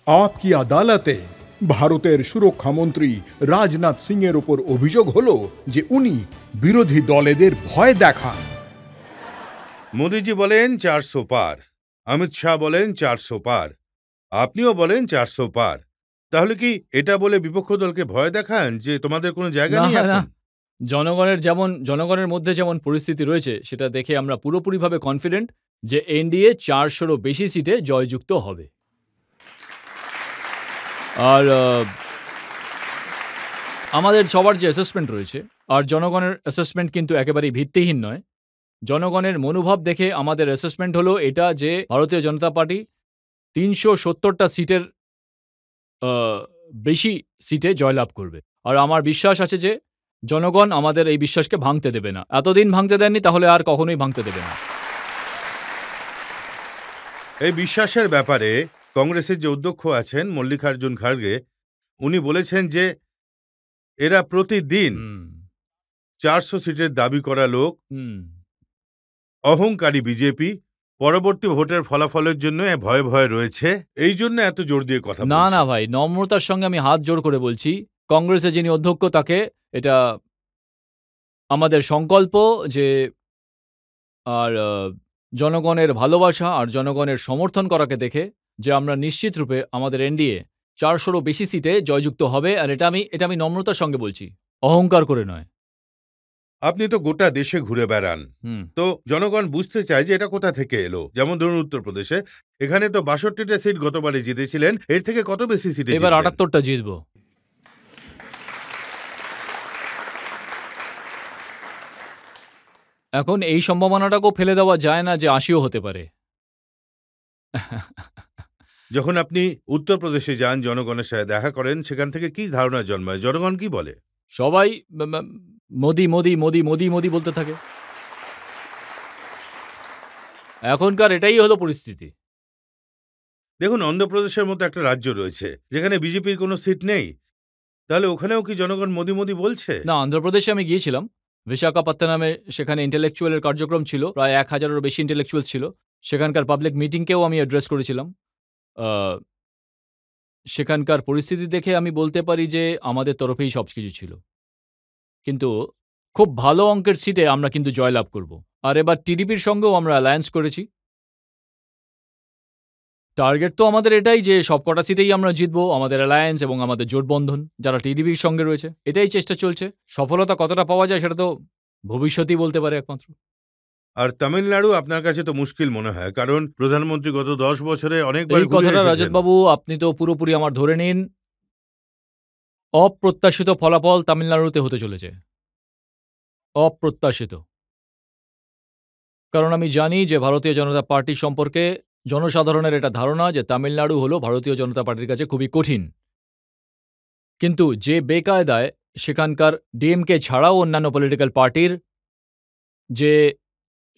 আপকি আদালতে ভারতের সুরক্ষামন্ত্রী রাজনাথ সিং এর ওপর অভিযোগ হলো যে উনি বিরোধী দলেদের ভয় দেখান। মোদিজি বলেন 400 পার, অমিত শাহ বলেন 400 পার, আপনিও বলেন 400 পার। তাহলে কি এটা বলে বিপক্ষ দলকে ভয় দেখান যে তোমাদের কোনো জায়গা নেই এখন? জনগণের মধ্যে যেমন পরিস্থিতি রয়েছে সেটা দেখে আমরা পুরোপুরিভাবে কনফিডেন্ট যে এনডিএ 400-রও বেশি সিটে জয়যুক্ত হবে। আর আমাদের সবার যে অ্যাসেসমেন্ট রয়েছে, আর জনগণের অ্যাসেসমেন্ট কিন্তু একেবারেই ভিত্তিহীন নয়। জনগণের মনোভাব দেখে আমাদের অ্যাসেসমেন্ট হলো এটা যে ভারতীয় জনতা পার্টি 370টা সিটের বেশি সিটে জয়লাভ করবে। আর আমার বিশ্বাস আছে যে জনগণ আমাদের এই বিশ্বাসকে ভাঙতে দেবে না। এতদিন ভাঙতে দেননি, তাহলে আর কখনোই ভাঙতে দেবে না। এই বিশ্বাসের ব্যাপারে কংগ্রেসের যে অধ্যক্ষ আছেন মল্লিকার্জুন খাড়গে, উনি বলেছেন যে এরা প্রতিদিন 400 সিটের দাবি করা লোক, অহংকারী বিজেপি, পরবর্তী ভোটের ফলাফলের জন্য ভয়ে ভয়ে রয়েছে, এই জন্য এত জোর দিয়ে কথা বলছে। না ভাই, নম্রতার সঙ্গে আমি হাত জোড় করে বলছি, কংগ্রেসের যিনি অধ্যক্ষ তাকে এটা আমাদের সংকল্প যে আর জনগণের ভালোবাসা আর জনগণের সমর্থন করাকে দেখে যে আমরা নিশ্চিত রূপে আমাদের এনডিএ 400-রও বেশি সিটে জয়যুক্ত হবে। আর এটা আমি নম্রতার সঙ্গে বলছি, অহংকার করে নয়। আপনি তো গোটা দেশে ঘুরে বেড়ান, তো জনগণ বুঝতে চায় যে এটা কোথা থেকে এলো। যেমন ধরুন উত্তরপ্রদেশে, এখানে তো 62টা সিট গতবারে জিতেছিলেন, এর থেকে কত বেশি সিটে এবার 78টা জিতব। এখন এই সম্ভাবনাটাকেও ফেলে দেওয়া যায় না যে 80ও হতে পারে। যখন আপনি উত্তরপ্রদেশে যান, জনগণের সাথে দেখা করেন, সেখান থেকে কি ধারণা জন্মায়? জনগণ কি বলে? সবাই মোদি মোদি মোদি মোদি মোদি বলতে থাকে। এখনকার এটাই হলো পরিস্থিতি। দেখুন, অন্ধ্রপ্রদেশের মতো একটা রাজ্য রয়েছে যেখানে বিজেপির কোনো সিট নেই, তাহলে ওখানেও কি জনগণ মোদি মোদি বলছে? না, অন্ধ্রপ্রদেশে আমি গিয়েছিলাম। বিশাখাপত্তনমে সেখানে ইন্টেলেকচুয়ালের কার্যক্রম ছিল। প্রায় 1000-এরও বেশি ইন্টেলেকচুয়ালস ছিল। সেখানকার পাবলিক মিটিংকেও আমি অ্যাড্রেস করেছিলাম। আ সেখানকার পরিস্থিতি দেখে আমি বলতে পারি যে আমাদের তরফেই সবকিছু ছিল। কিন্তু খুব ভালো অঙ্কের সিটে আমরা কিন্তু জয়লাভ করব। আর এবার টিডিপির সঙ্গেও আমরা অ্যালায়েন্স করেছি। টার্গেট তো আমাদের এটাই যে সবকটা সিটেই আমরা জিতবো, আমাদের অ্যালায়েন্স এবং আমাদের জোটবন্ধন যারা টিডিপির সঙ্গে রয়েছে। এটাই চেষ্টা চলছে। সফলতা কতটা পাওয়া যায় সেটা তো ভবিষ্যতই বলতে পারে একমাত্র। আর তামিলনাড়ু আপনার কাছে তো মুশকিল মনে হয়, কারণ প্রধানমন্ত্রী গত 10 বছরে অনেকবার এই ঘুরে কথাটা এসেছেন। রজতবাবু আপনি তো পুরোপুরি আমার ধরে নিন, অপ্রত্যাশিত ফলাফল তামিলনাড়ুতে হতে চলেছে। অপ্রত্যাশিত। কারণ আমি জানি যে ভারতীয় জনতা পার্টি সম্পর্কে জনসাধারণের এটা ধারণা যে তামিলনাড়ু হলো ভারতীয় জনতা পার্টির কাছে খুবই কঠিন। কিন্তু যে বেকায়দায় সেখানকার ডিএমকে ছাড়াও অন্যান্য পলিটিক্যাল পার্টির যে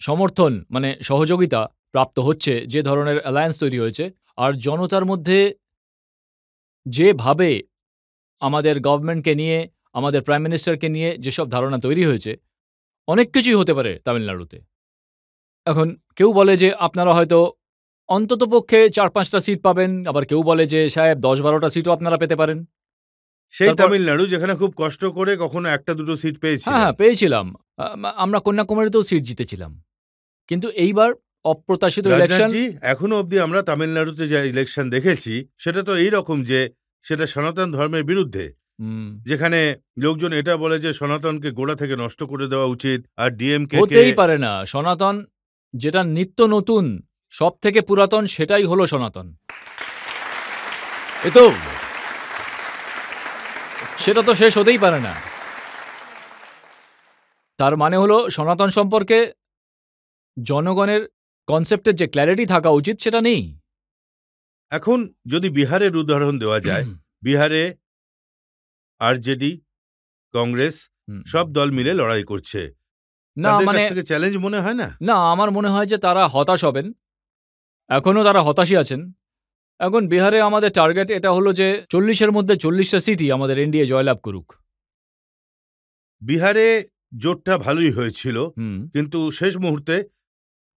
সমর্থন মানে সহযোগিতা প্রাপ্ত হচ্ছে, যে ধরনের অ্যালায়েন্স তৈরি হয়েছে, আর জনতার মধ্যে যেভাবে আমাদের গভর্নমেন্টকে নিয়ে, আমাদের প্রাইম মিনিস্টারকে নিয়ে যেসব ধারণা তৈরি হয়েছে, অনেক কিছুই হতে পারে তামিলনাড়ুতে। এখন কেউ বলে যে আপনারা হয়তো অন্ততপক্ষে ৪-৫টা সিট পাবেন, আবার কেউ বলে যে সাহেব ১০-১২টা সিটও আপনারা পেতে পারেন। সেই তামিলনাড়ু যেখানে খুব কষ্ট করে কখনো ১টা-২টো সিট পেয়েছিলেন। হ্যাঁ, পেয়েছিলাম। আমরা কন্যাকুমারীতেও সিট জিতেছিলাম। কিন্তু এইবার অপ্রত্যাশিত ইলেকশন। রাজনাথজি, এখনো অবধি আমরা তামিলনাড়ুতে যে ইলেকশন দেখেছি সেটা তো এইরকম যে সেটা সনাতন ধর্মের বিরুদ্ধে, যেখানে লোকজন এটা বলে যে সনাতনকে গোড়া থেকে নষ্ট করে দেওয়া উচিত, আর ডিএমকে হতেই পারে না। সনাতন যেটা নিত্য নতুন, সবথেকে পুরাতন সেটাই হলো সনাতন। সেটা তো শেষ হতেই পারে না। তার মানে হলো সনাতন সম্পর্কে জনগণের কনসেপ্টের যে ক্ল্যারিটি থাকা উচিত সেটা নেই। এখন যদি বিহারের উদাহরণ দেওয়া যায়, বিহারে আরজেডি, কংগ্রেস সব দল মিলে লড়াই করছে, না তাদের মানে কাছ থেকে চ্যালেঞ্জ মনে হয় না? না, আমার মনে হয় যে তারা হতাশ হবেন। এখনো তারা হতাশই আছেন। এখন বিহারে আমাদের টার্গেট এটা হলো যে 40-এর মধ্যে 40টা সিটই আমাদের এনডিএ জয়লাভ করুক। বিহারে জোটটা ভালোই হয়েছিল, কিন্তু শেষ মুহূর্তে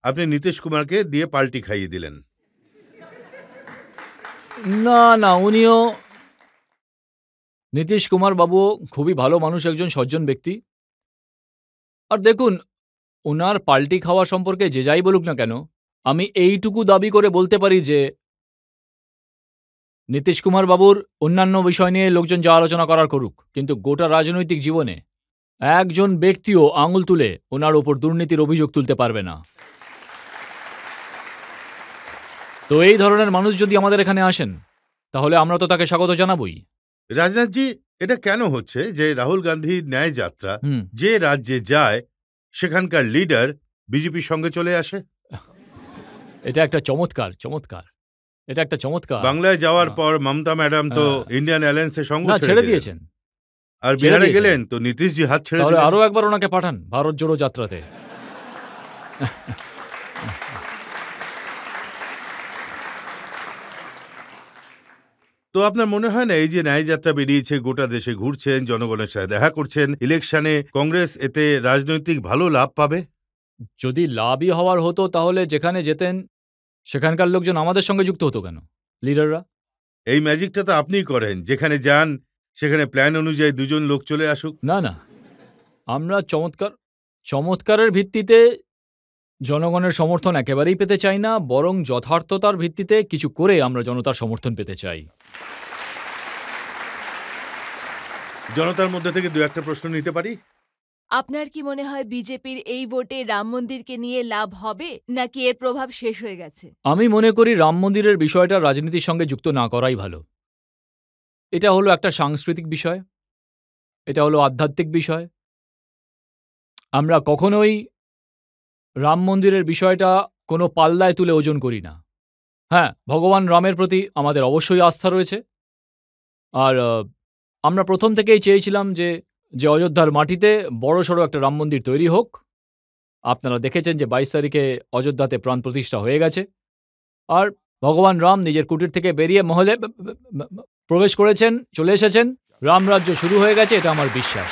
আপনি নীতিশ কুমারকে দিয়ে পাল্টি খাইয়ে দিলেন। না না, উনিও নীতিশ কুমার বাবুও খুবই ভালো মানুষ, একজন সজ্জন ব্যক্তি। আর দেখুন, ওনার পাল্টি খাওয়া সম্পর্কে যে যাই বলুক না কেন, আমি এইটুকু দাবি করে বলতে পারি যে নীতিশ কুমার বাবুর অন্যান্য বিষয় নিয়ে লোকজন যা আলোচনা করার করুক, কিন্তু গোটা রাজনৈতিক জীবনে একজন ব্যক্তিও আঙুল তুলে ওনার ওপর দুর্নীতির অভিযোগ তুলতে পারবে না। তো এই ধরনের মানুষ যদি আমাদের এখানে আসেন, তাহলে আমরা তো তাকে স্বাগত জানাবই। রাজনাথজি, এটা কেন হচ্ছে যে রাহুল গান্ধীর ন্যায় যাত্রা হুম। যে রাজ্যে যায় সেখানকার লিডার বিজেপির সঙ্গে চলে আসে? এটা একটা চমৎকার। এটা একটা চমৎকার। বাংলায় যাওয়ার আ পর মমতা ম্যাডাম তো হ্যাঁ। ইন্ডিয়ান অ্যালায়েন্সের সঙ্গ না, ছেড়ে ছেড়ে দিলেন। দিয়েছেন। আর ছেড়ে বিহারে দিয়েছেন। গেলেন তো নীতিশজি হাত ছেড়ে তাহলে দিলেন। আরো একবার ওনাকে পাঠান ভারত জোড়ো যাত্রাতে। তো আপনার মনে হয় না এই যে ন্যায় যাত্রা বেরিয়েছে, গোটা দেশে ঘুরছেন, জনগণের সাথে দেখা করছেন, ইলেকশনে কংগ্রেস এতে রাজনৈতিক ভালো লাভ পাবে? যদি লাভই হওয়ার হতো, তাহলে যেখানে যেতেন সেখানকার লোকজন আমাদের সঙ্গে যুক্ত হতো কেন? লিডাররা? এই ম্যাজিকটা তো আপনিই করেন, যেখানে যান সেখানে প্ল্যান অনুযায়ী দুজন লোক চলে আসুক। না, না। আমরা চমৎকারের ভিত্তিতে জনগণের সমর্থন একেবারেই পেতে চাই না, বরং যথার্থতার ভিত্তিতে কিছু করে আমরা জনতার সমর্থন পেতে চাই। জনতার মধ্যে থেকে দু একটা প্রশ্ন নিতে পারি? আপনার কি মনে হয় বিজেপির এই ভোটে রাম মন্দিরকে নিয়ে লাভ হবে নাকি এর প্রভাব শেষ হয়ে গেছে? আমি মনে করি রাম মন্দিরের বিষয়টা রাজনীতির সঙ্গে যুক্ত না করাই ভালো। এটা হলো একটা সাংস্কৃতিক বিষয়, এটা হলো আধ্যাত্মিক বিষয়। আমরা কখনোই রাম মন্দিরের বিষয়টা কোনো পাল্লায় তুলে ওজন করি না। হ্যাঁ, ভগবান রামের প্রতি আমাদের অবশ্যই আস্থা রয়েছে। আর আমরা প্রথম থেকেই চেয়েছিলাম যে অযোধ্যার মাটিতে বড়সড় একটা রাম মন্দির তৈরি হোক। আপনারা দেখেছেন যে ২২ তারিখে অযোধ্যাতে প্রাণ প্রতিষ্ঠা হয়ে গেছে। আর ভগবান রাম নিজের কুটির থেকে বেরিয়ে মহলে প্রবেশ করেছেন, চলে এসেছেন। রামরাজ্য শুরু হয়ে গেছে, এটা আমার বিশ্বাস।